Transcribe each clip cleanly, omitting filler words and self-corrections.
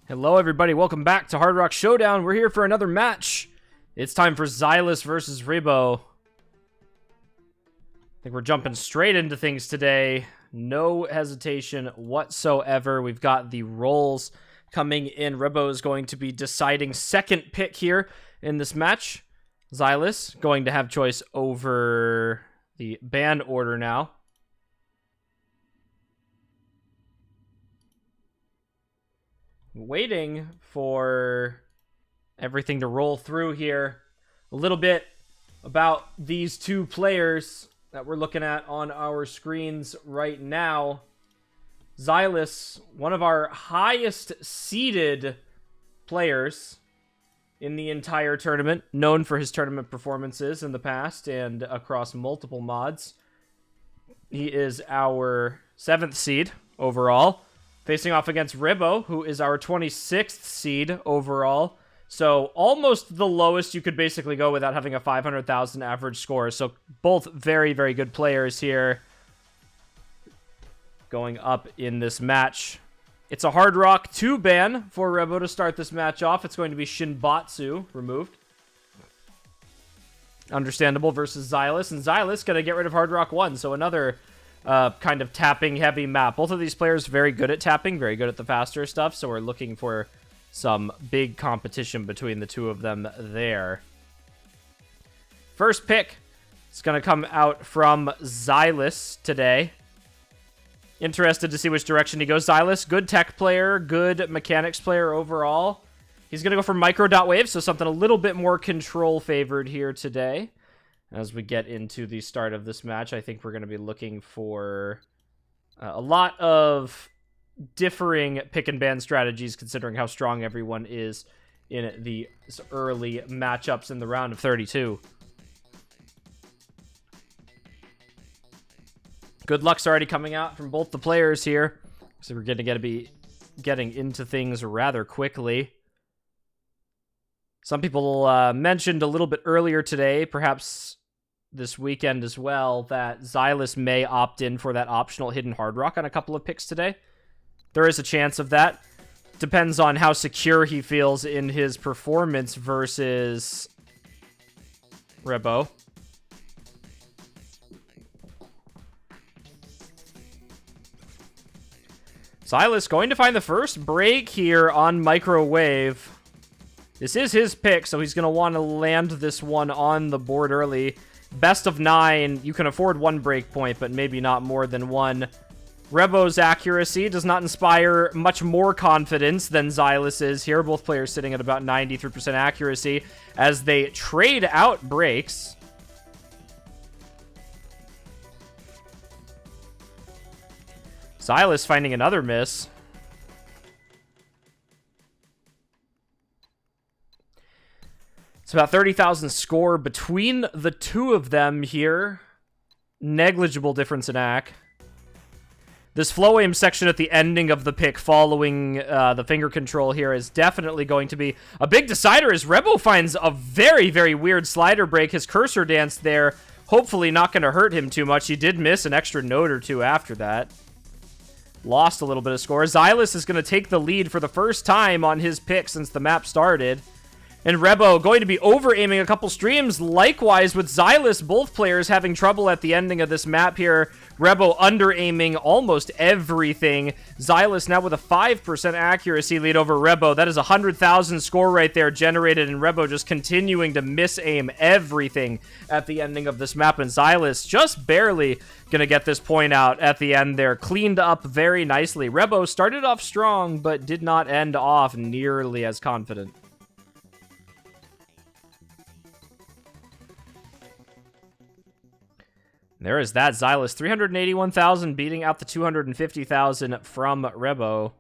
Hello everybody, welcome back to Hard Rock Showdown. We're here for another match. It's time for Xylus versus Rebo. I think we're jumping straight into things today. No hesitation whatsoever. We've got the roles coming in. Rebo is going to be deciding second pick here in this match. Xylus going to have choice over the ban order now. Waiting for everything to roll through here. A little bit about these two players that we're looking at on our screens right now. Xylus, one of our highest seeded players in the entire tournament, known for his tournament performances in the past and across multiple mods. He is our 7th seed overall, facing off against Rebo, who is our 26th seed overall. So almost the lowest you could basically go without having a 500,000 average score. So both very, very good players here going up in this match. It's a Hard Rock 2 ban for Rebo to start this match off. It's going to be Shinbatsu removed. Understandable versus Xylus. And Xylus going to get rid of Hard Rock 1. So another kind of tapping heavy map. Both of these players very good at tapping, very good at the faster stuff, so we're looking for some big competition between the two of them there. First pick is going to come out from Xylus today. Interested to see which direction he goes. Xylus, good tech player, good mechanics player overall. He's going to go for micro.wave, so something a little bit more control favored here today. As we get into the start of this match, I think we're going to be looking for a lot of differing pick and ban strategies, considering how strong everyone is in the early matchups in the round of 32. Good luck's already coming out from both the players here, so we're going to be getting into things rather quickly. Some people mentioned a little bit earlier today, perhaps this weekend as well, that Xylus may opt in for that optional hidden Hard Rock on a couple of picks today. There is a chance of that. Depends on how secure he feels in his performance versus Rebo. Xylus going to find the first break here on Microwave. This is his pick, so he's going to want to land this one on the board early. Best of 9, you can afford one breakpoint, but maybe not more than one. Rebo's accuracy does not inspire much more confidence than Xylus's here. Both players sitting at about 93% accuracy as they trade out breaks. Xylus finding another miss. It's about 30,000 score between the two of them here. Negligible difference in AC. This flow aim section at the ending of the pick following the finger control here is definitely going to be a big decider as Rebo finds a very, very weird slider break. His cursor dance there, hopefully not going to hurt him too much. He did miss an extra note or two after that. Lost a little bit of score. Xylus is going to take the lead for the first time on his pick since the map started. And Rebo going to be over-aiming a couple streams. Likewise with Xylus, both players having trouble at the ending of this map here. Rebo under-aiming almost everything. Xylus now with a 5% accuracy lead over Rebo. That is 100,000 score right there generated, and Rebo just continuing to miss-aim everything at the ending of this map. And Xylus just barely going to get this point out at the end there. Cleaned up very nicely. Rebo started off strong, but did not end off nearly as confident. There is that. Xylus, 381,000, beating out the 250,000 from Rebo.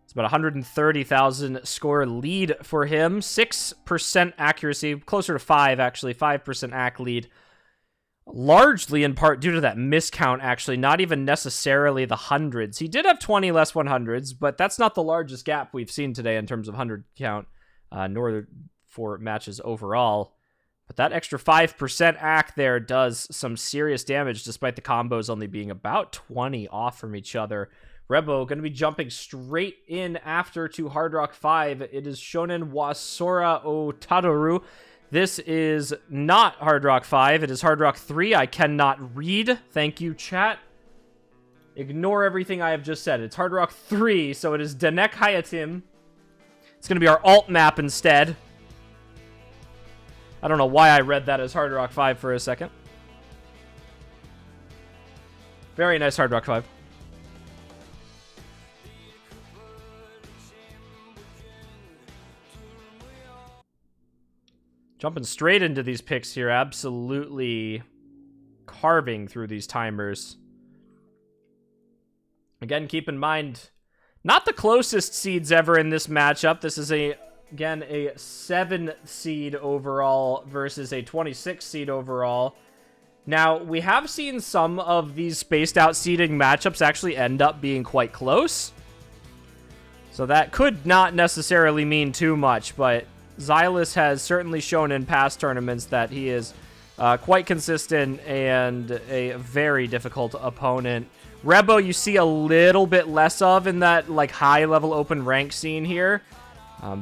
It's about 130,000 score lead for him. 6% accuracy, closer to 5, actually. 5% AC lead. Largely in part due to that miscount, actually. Not even necessarily the hundreds. He did have 20 less 100s, but that's not the largest gap we've seen today in terms of 100 count, nor for matches overall. But that extra 5% AC there does some serious damage, despite the combos only being about 20 off from each other Rebo going to be jumping straight in after to Hard Rock 5. It is Shonen Wasora Otadoru. This is not Hard Rock 5. It is Hard Rock 3. I cannot read. Thank you, chat. Ignore everything I have just said. It's Hard Rock 3, so it is Denek Hayatim. It's going to be our alt map instead. I don't know why I read that as Hard Rock 5 for a second. Very nice Hard Rock 5. Jumping straight into these picks here. Absolutely carving through these timers. Again, keep in mind, not the closest seeds ever in this matchup. This is, again, a 7 seed overall versus a 26 seed overall. Now, we have seen some of these spaced out seeding matchups actually end up being quite close. So that could not necessarily mean too much, but Xylus has certainly shown in past tournaments that he is quite consistent and a very difficult opponent. Rebo, you see a little bit less of in that like high-level open rank scene here,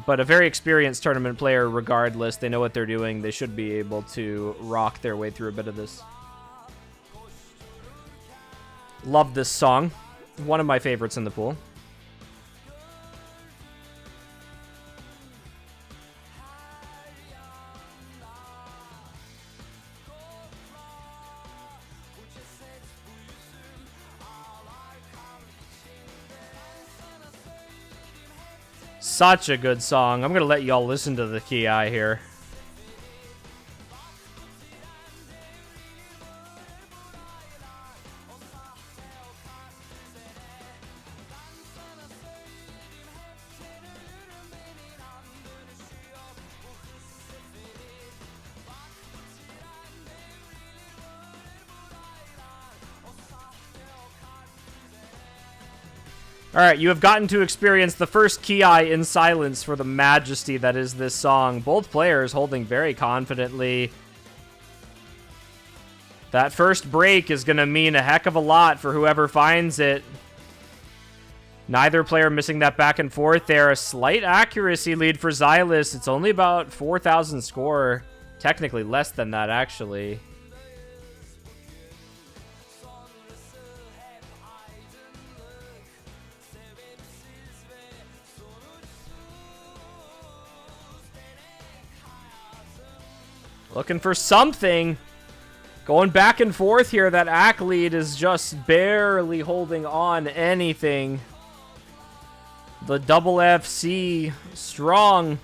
but a very experienced tournament player regardless. They know what they're doing. They should be able to rock their way through a bit of this. Love this song. One of my favorites in the pool. Such a good song. I'm going to let y'all listen to the Ki here. Alright, you have gotten to experience the first Ki in silence for the majesty that is this song. Both players holding very confidently. That first break is going to mean a heck of a lot for whoever finds it. Neither player missing that back and forth there. A slight accuracy lead for Xylus. It's only about 4,000 score. Technically less than that, actually. Looking for something. Going back and forth here. That Ak lead is just barely holding on anything. The double FC strong.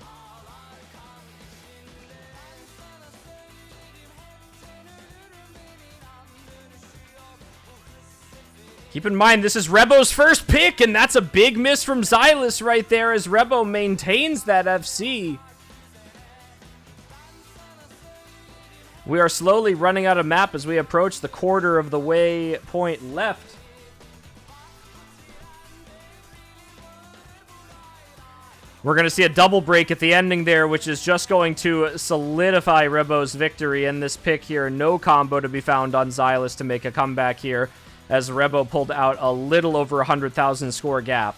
Keep in mind, this is Rebo's first pick, and that's a big miss from Xylus right there as Rebo maintains that FC. We are slowly running out of map as we approach the quarter of the way point left. We're going to see a double break at the ending there, which is just going to solidify Rebo's victory in this pick here. No combo to be found on Xylus to make a comeback here, as Rebo pulled out a little over 100,000 score gap.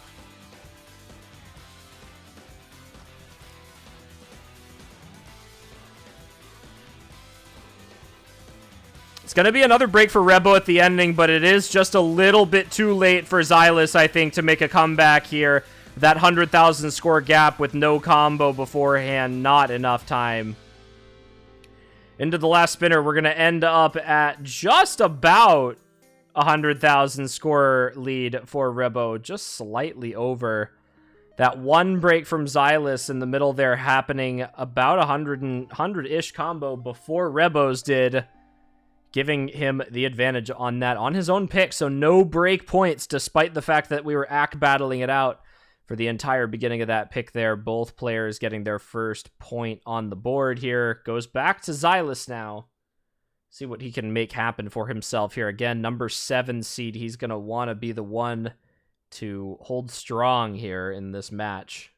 It's going to be another break for Rebo at the ending, but it is just a little bit too late for Xylus, I think, to make a comeback here. That 100,000 score gap with no combo beforehand, not enough time. Into the last spinner, we're going to end up at just about 100,000 score lead for Rebo, just slightly over. That one break from Xylus in the middle there happening about 100-ish combo before Rebo's did, giving him the advantage on that on his own pick. So no break points, despite the fact that we were battling it out for the entire beginning of that pick there. Both players getting their first point on the board here. Goes back to Xylus now. See what he can make happen for himself here. Again, number 7 seed. He's going to want to be the one to hold strong here in this match.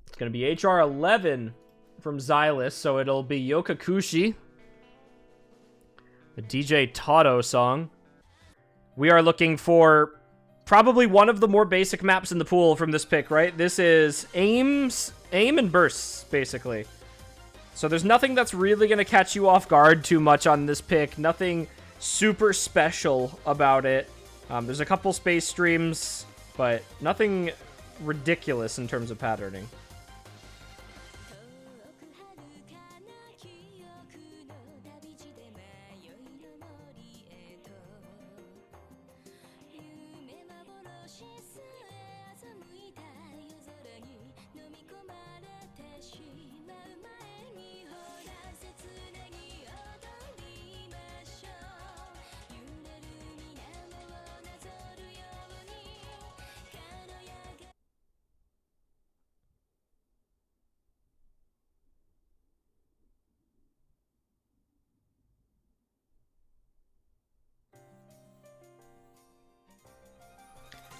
It's going to be HR 11 from Xylus, so it'll be Yokakushi, the DJ Tato song. We are looking for probably one of the more basic maps in the pool from this pick, right? This is aim and bursts, basically. So there's nothing that's really going to catch you off guard too much on this pick. Nothing super special about it. There's a couple space streams, but nothing ridiculous in terms of patterning.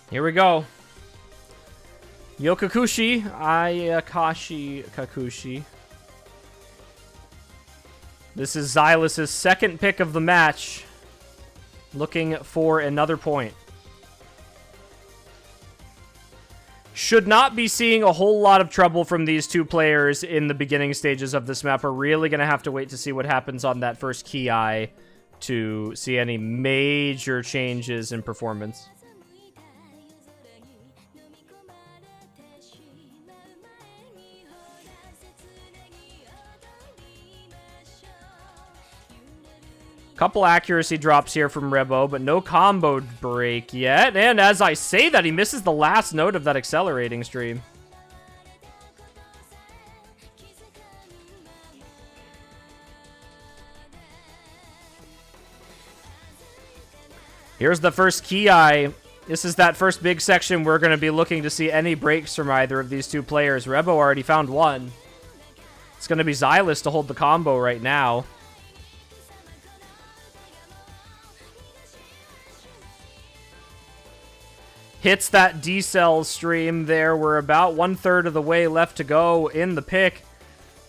Here we go. Yokakushi, Ayakashi Kakushi. This is Xylus' second pick of the match. Looking for another point. Should not be seeing a whole lot of trouble from these two players in the beginning stages of this map. We're really going to have to wait to see what happens on that first key eye to see any major changes in performance. Couple accuracy drops here from Rebo, but no combo break yet. And as I say that, he misses the last note of that accelerating stream. Here's the first key eye. This is that first big section we're going to be looking to see any breaks from either of these two players. Rebo already found one. It's going to be Xylus to hold the combo right now. Hits that D-Cell stream there. We're about 1/3 of the way left to go in the pick.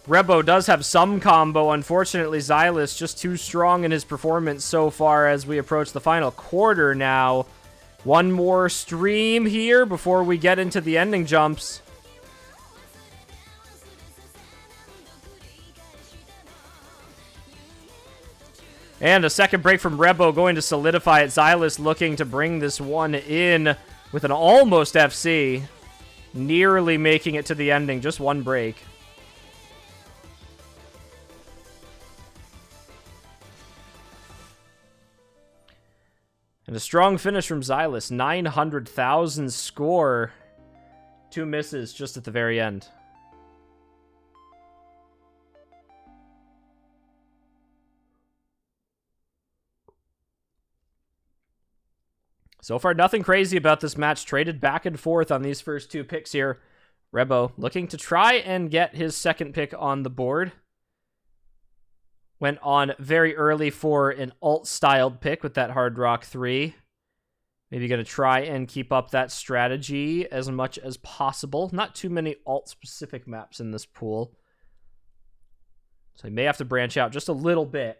Rebo does have some combo. Unfortunately, Xylus just too strong in his performance so far as we approach the final quarter now. One more stream here before we get into the ending jumps. And a second break from Rebo going to solidify it. Xylus looking to bring this one in with an almost FC. Nearly making it to the ending. Just one break. And a strong finish from Xylus. 900,000 score. 2 misses just at the very end. So far, nothing crazy about this match. Traded back and forth on these first two picks here. Rebo looking to try and get his second pick on the board. Went on very early for an alt-styled pick with that Hard Rock 3. Maybe going to try and keep up that strategy as much as possible. Not too many alt-specific maps in this pool. So he may have to branch out just a little bit.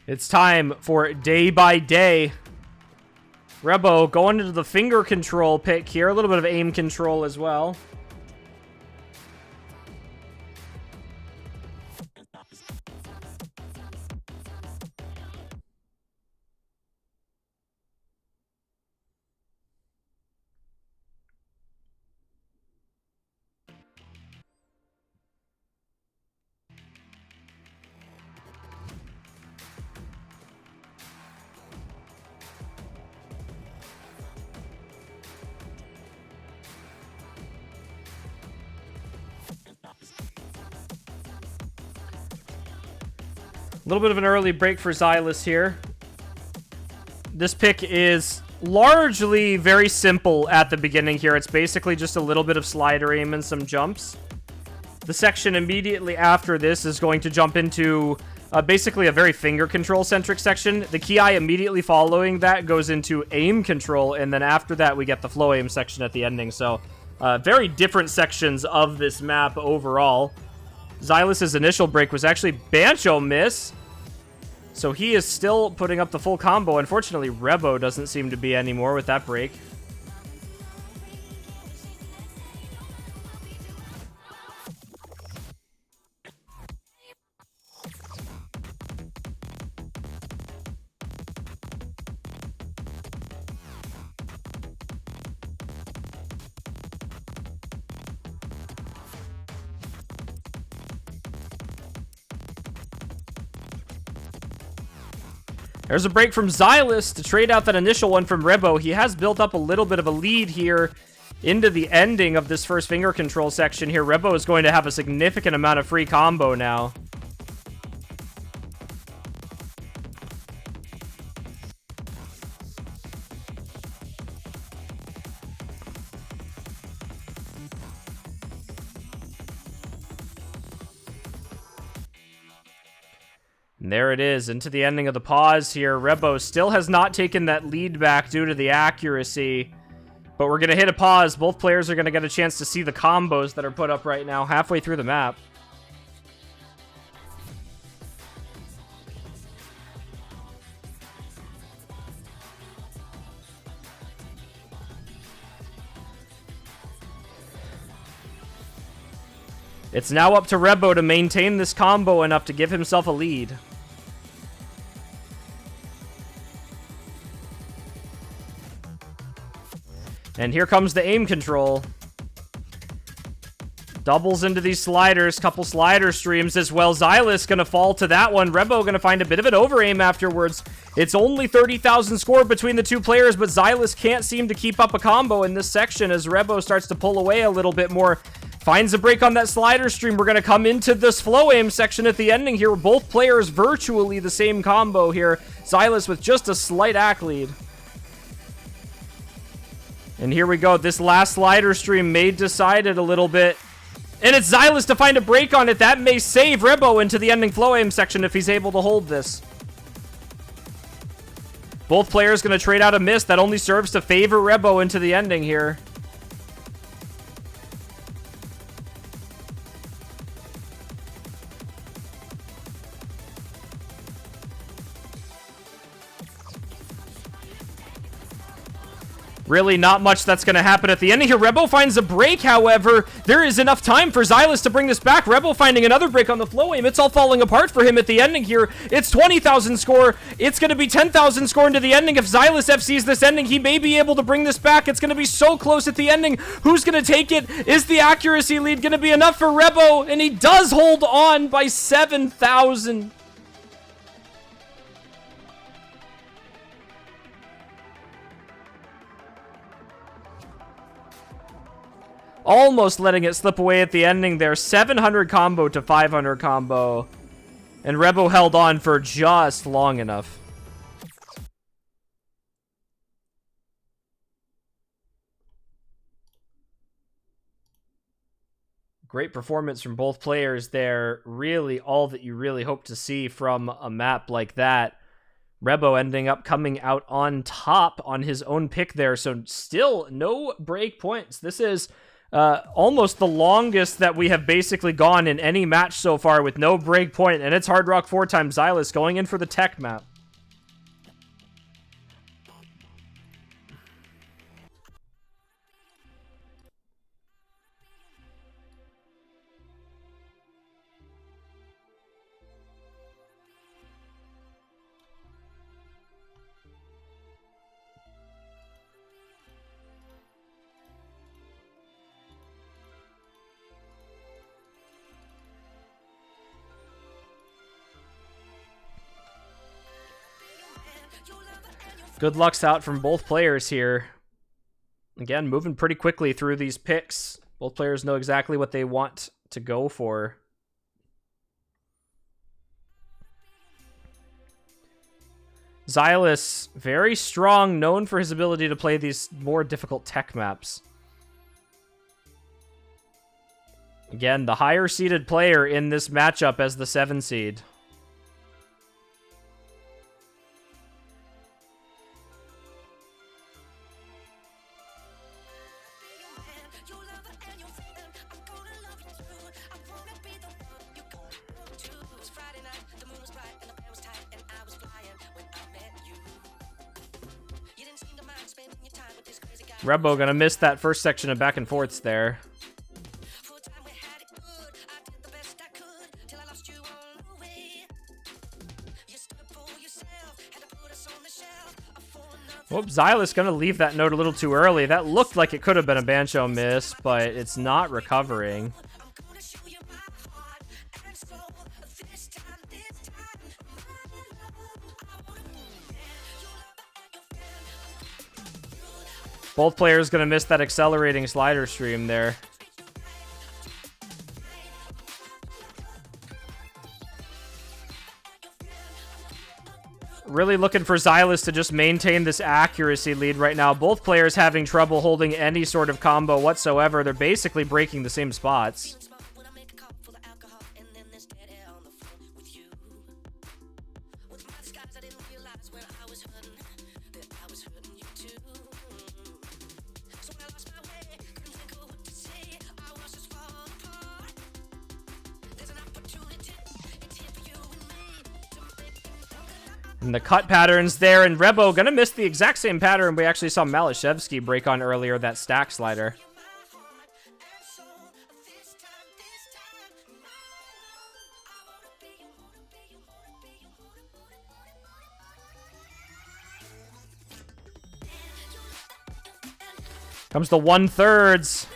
It's time for Day by Day. Rebo going into the finger control pick here. A little bit of aim control as well. A little bit of an early break for Xylus here. This pick is largely very simple at the beginning here. It's basically just a little bit of slider aim and some jumps. The section immediately after this is going to jump into basically a very finger control centric section. The Ki immediately following that goes into aim control, and then after that we get the flow aim section at the ending. So very different sections of this map overall. Xylus's initial break was actually Bancho miss. So he is still putting up the full combo. Unfortunately, Rebo doesn't seem to be anymore with that break. There's a break from Xylus to trade out that initial one from Rebo. He has built up a little bit of a lead here into the ending of this first finger control section here. Rebo is going to have a significant amount of free combo now. And there it is, into the ending of the pause here. Rebo still has not taken that lead back due to the accuracy. But we're going to hit a pause. Both players are going to get a chance to see the combos that are put up right now halfway through the map. It's now up to Rebo to maintain this combo enough to give himself a lead. And here comes the aim control. Doubles into these sliders, couple slider streams as well. Xylus gonna fall to that one. Rebo gonna find a bit of an over-aim afterwards. It's only 30,000 score between the two players, but Xylus can't seem to keep up a combo in this section as Rebo starts to pull away a little bit more. Finds a break on that slider stream. We're going to come into this flow aim section at the ending here. Both players virtually the same combo here. Xylus with just a slight act lead. And here we go. This last slider stream may decide it a little bit. And it's Xylus to find a break on it. That may save Rebo into the ending flow aim section if he's able to hold this. Both players going to trade out a miss. That only serves to favor Rebo into the ending here. Really not much that's going to happen at the end here. Rebo finds a break, however. There is enough time for Xylus to bring this back. Rebo finding another break on the flow aim. It's all falling apart for him at the ending here. It's 20,000 score. It's going to be 10,000 score into the ending. If Xylus FCs this ending, he may be able to bring this back. It's going to be so close at the ending. Who's going to take it? Is the accuracy lead going to be enough for Rebo? And he does hold on by 7,000. Almost letting it slip away at the ending there. 700 combo to 500 combo. And Rebo held on for just long enough. Great performance from both players there. Really all that you really hope to see from a map like that. Rebo ending up coming out on top on his own pick there. So still no break points. This is almost the longest that we have basically gone in any match so far with no break point, and it's Hard Rock 4 times Xylus going in for the tech map. Good luck's out from both players here. Again, moving pretty quickly through these picks. Both players know exactly what they want to go for. Xylus, very strong, known for his ability to play these more difficult tech maps. Again, the higher seeded player in this matchup as the 7 seed. Rebo gonna miss that first section of back and forths there. Whoop, Xylus gonna leave that note a little too early. That looked like it could have been a Bancho miss, but it's not recovering. Both players gonna miss that accelerating slider stream there. Really looking for Xylus to just maintain this accuracy lead right now. Both players having trouble holding any sort of combo whatsoever. They're basically breaking the same spots. And the cut patterns there, and Rebo gonna miss the exact same pattern we actually saw Malashevsky break on earlier, that stack slider. Comes the 1/3.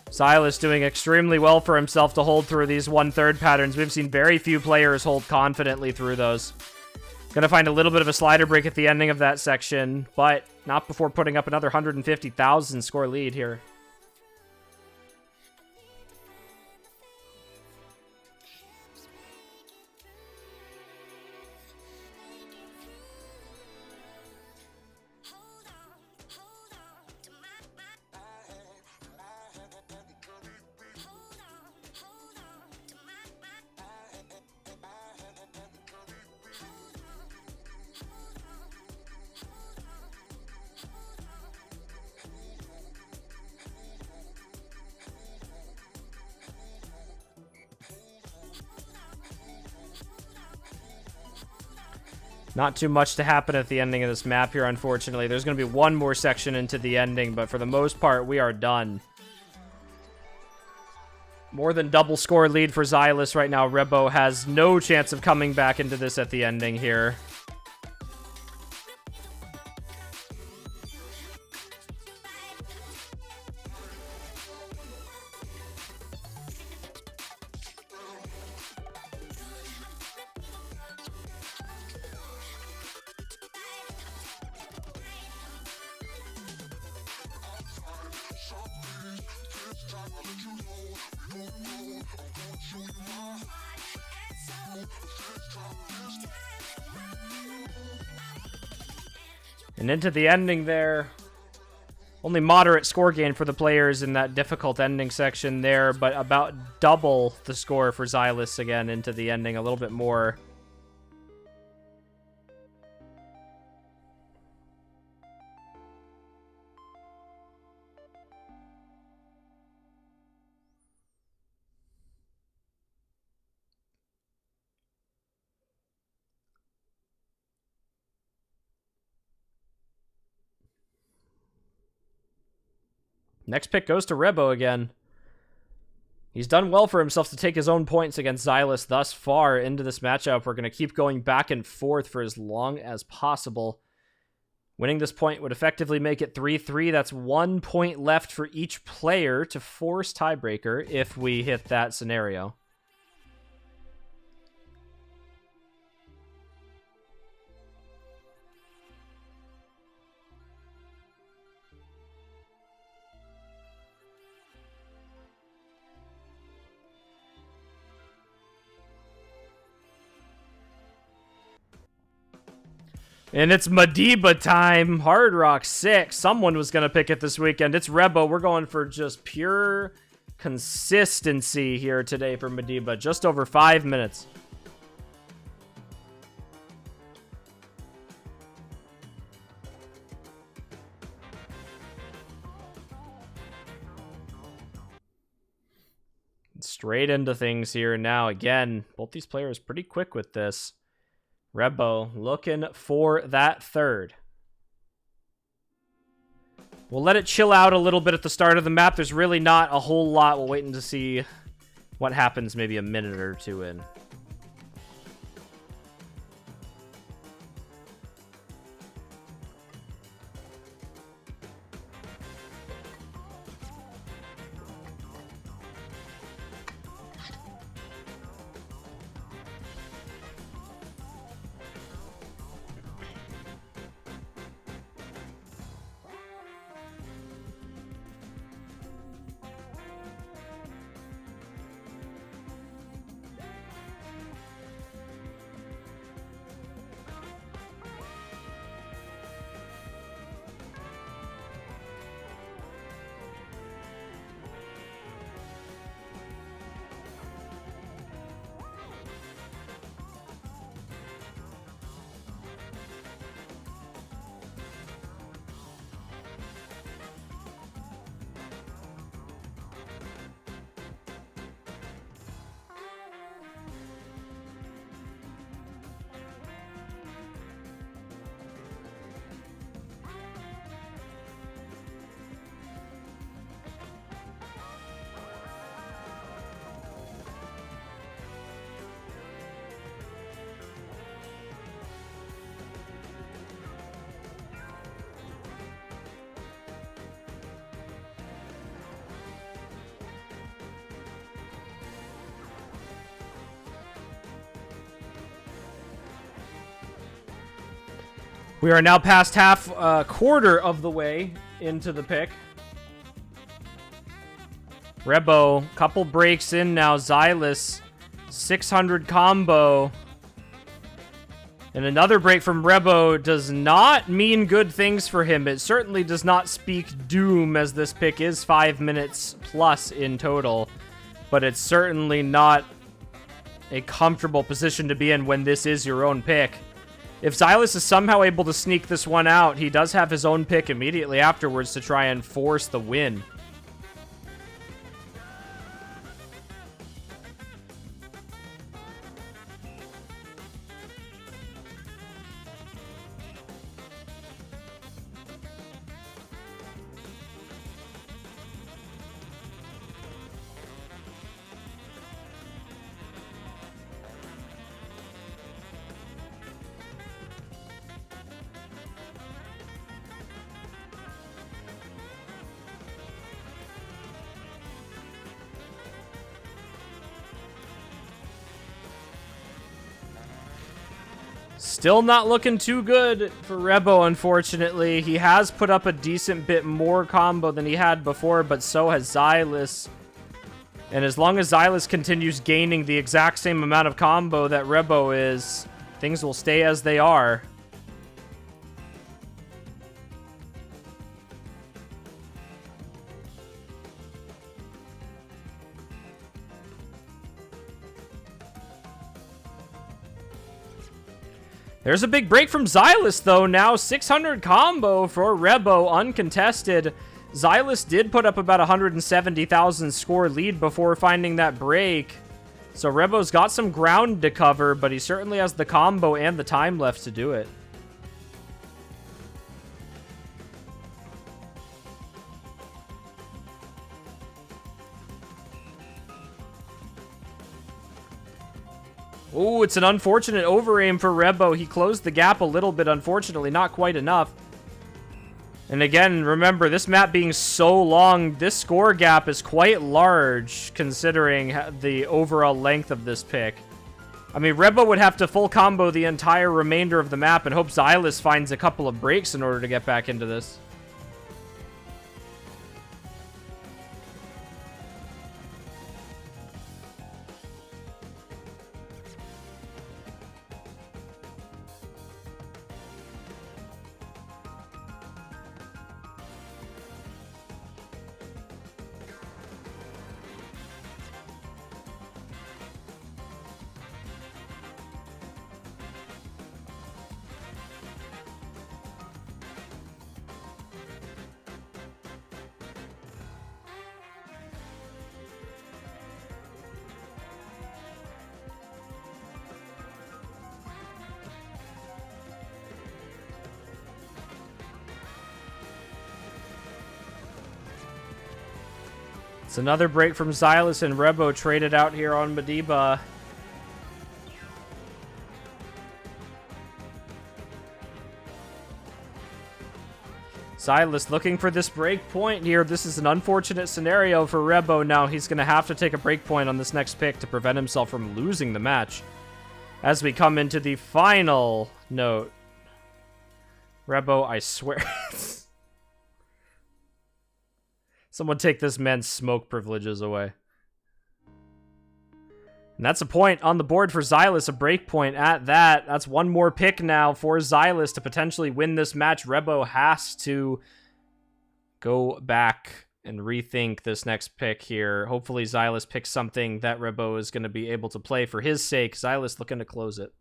Xylus doing extremely well for himself to hold through these 1/3 patterns. We've seen very few players hold confidently through those. Gonna find a little bit of a slider break at the ending of that section, but not before putting up another 150,000 score lead here. Not too much to happen at the ending of this map here, unfortunately. There's going to be one more section into the ending, but for the most part, we are done. More than double score lead for Xylus right now. Rebo has no chance of coming back into this at the ending here. And into the ending there. Only moderate score gain for the players in that difficult ending section there, but about double the score for Xylus again into the ending, a little bit more. Next pick goes to Rebo again. He's done well for himself to take his own points against Xylus thus far into this matchup. We're going to keep going back and forth for as long as possible. Winning this point would effectively make it 3-3. That's 1 point left for each player to force tiebreaker if we hit that scenario. And it's Madiba time. Hard Rock 6. Someone was going to pick it this weekend. It's Rebo. We're going for just pure consistency here today for Madiba. Just over 5 minutes. Straight into things here now. Again, both these players pretty quick with this. Rebo looking for that third. We'll let it chill out a little bit at the start of the map. There's really not a whole lot. We're waiting to see what happens maybe a minute or two in. We are now past quarter of the way into the pick. Rebo, couple breaks in now. Xylus, 600 combo. And another break from Rebo does not mean good things for him. It certainly does not speak doom, as this pick is 5 minutes plus in total. But it's certainly not a comfortable position to be in when this is your own pick. If Xylus is somehow able to sneak this one out, he does have his own pick immediately afterwards to try and force the win. Still not looking too good for Rebo, unfortunately. He has put up a decent bit more combo than he had before, but so has Xylus. And as long as Xylus continues gaining the exact same amount of combo that Rebo is, things will stay as they are. There's a big break from Xylus, though. Now 600 combo for Rebo, uncontested. Xylus did put up about 170,000 score lead before finding that break. So Rebo's got some ground to cover, but he certainly has the combo and the time left to do it. Ooh, it's an unfortunate overaim for Rebo. He closed the gap a little bit, unfortunately, not quite enough. And again, remember, this map being so long, this score gap is quite large, considering the overall length of this pick. I mean, Rebo would have to full combo the entire remainder of the map and hope Xylus finds a couple of breaks in order to get back into this. It's another break from Xylus, and Rebo traded out here on Madiba. Xylus looking for this break point here. This is an unfortunate scenario for Rebo now. He's going to have to take a break point on this next pick to prevent himself from losing the match. As we come into the final note. Rebo, I swear. Someone take this man's smoke privileges away. And that's a point on the board for Xylus, a break point at that. That's one more pick now for Xylus to potentially win this match. Rebo has to go back and rethink this next pick here. Hopefully Xylus picks something that Rebo is going to be able to play for his sake. Xylus looking to close it.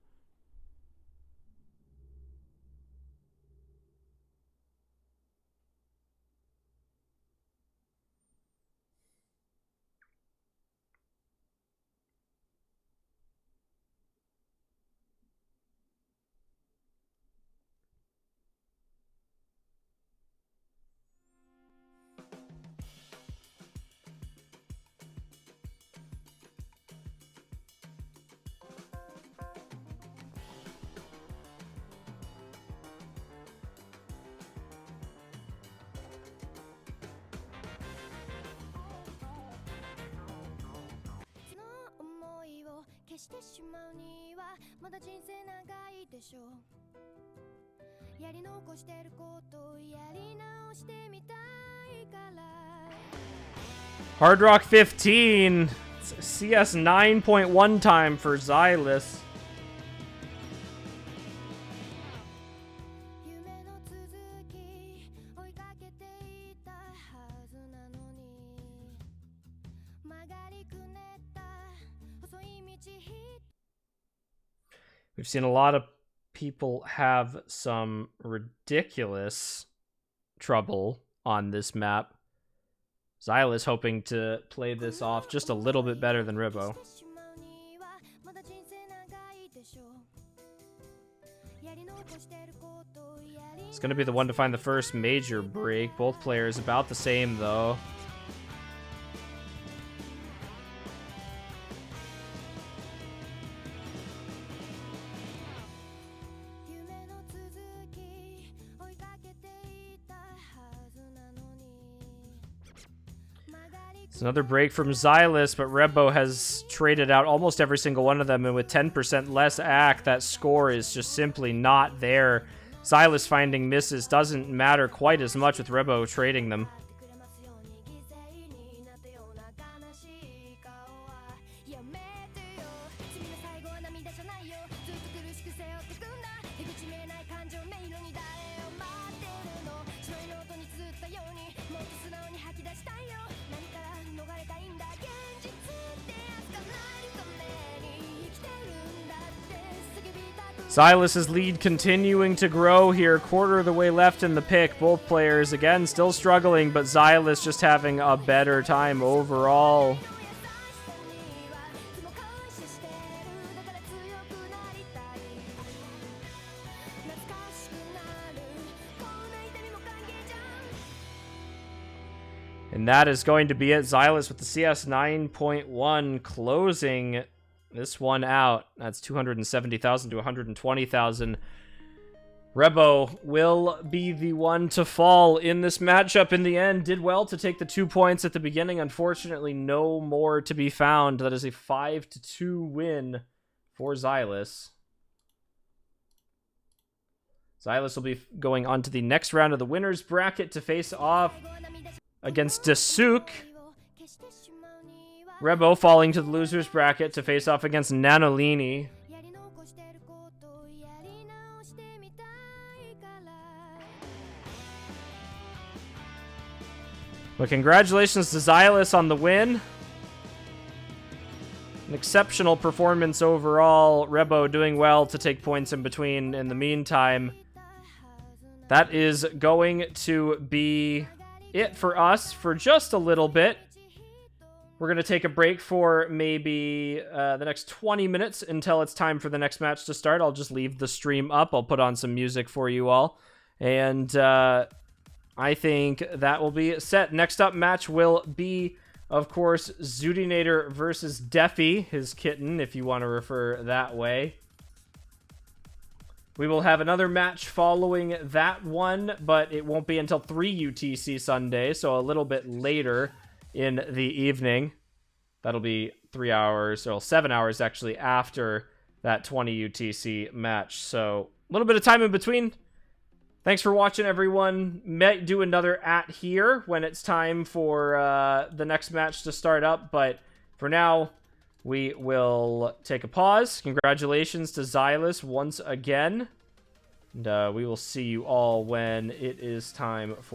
Hard Rock 15. CS 9.1 time for Xylus. We've seen a lot of people have some ridiculous trouble on this map. Xylus hoping to play this off just a little bit better than Rebo. It's going to be the one to find the first major break. Both players about the same, though. It's another break from Xylus, but Rebo has traded out almost every single one of them, and with 10% less AC, that score is just simply not there. Xylus finding misses doesn't matter quite as much with Rebo trading them. Xylus's lead continuing to grow here, quarter of the way left in the pick. Both players, again, still struggling, but Xylus just having a better time overall. And that is going to be it. Xylus with the CS 9.1 closing this one out. That's 270,000 to 120,000. Rebo will be the one to fall in this matchup in the end. Did well to take the 2 points at the beginning. Unfortunately, no more to be found. That is a 5-2 win for Xylus. Xylus will be going on to the next round of the winner's bracket to face off against Dasuk. Rebo falling to the loser's bracket to face off against Nanolini. But congratulations to Xylus on the win. An exceptional performance overall. Rebo doing well to take points in between in the meantime. That is going to be it for us for just a little bit. We're going to take a break for maybe the next 20 minutes until it's time for the next match to start. I'll just leave the stream up. I'll put on some music for you all. And I think that will be set. Next up match will be Of course, Zoodinator versus Deafy, his kitten, if you want to refer that way. We will have another match following that one, but it won't be until 3 UTC Sunday, so a little bit later in the evening. That'll be 3 hours, or 7 hours actually, after that 20 UTC match. So a little bit of time in between. Thanks for watching, everyone. Might do another at here when it's time for the next match to start up, but for now, we will take a pause. Congratulations to Xylus once again. And we will see you all when it is time for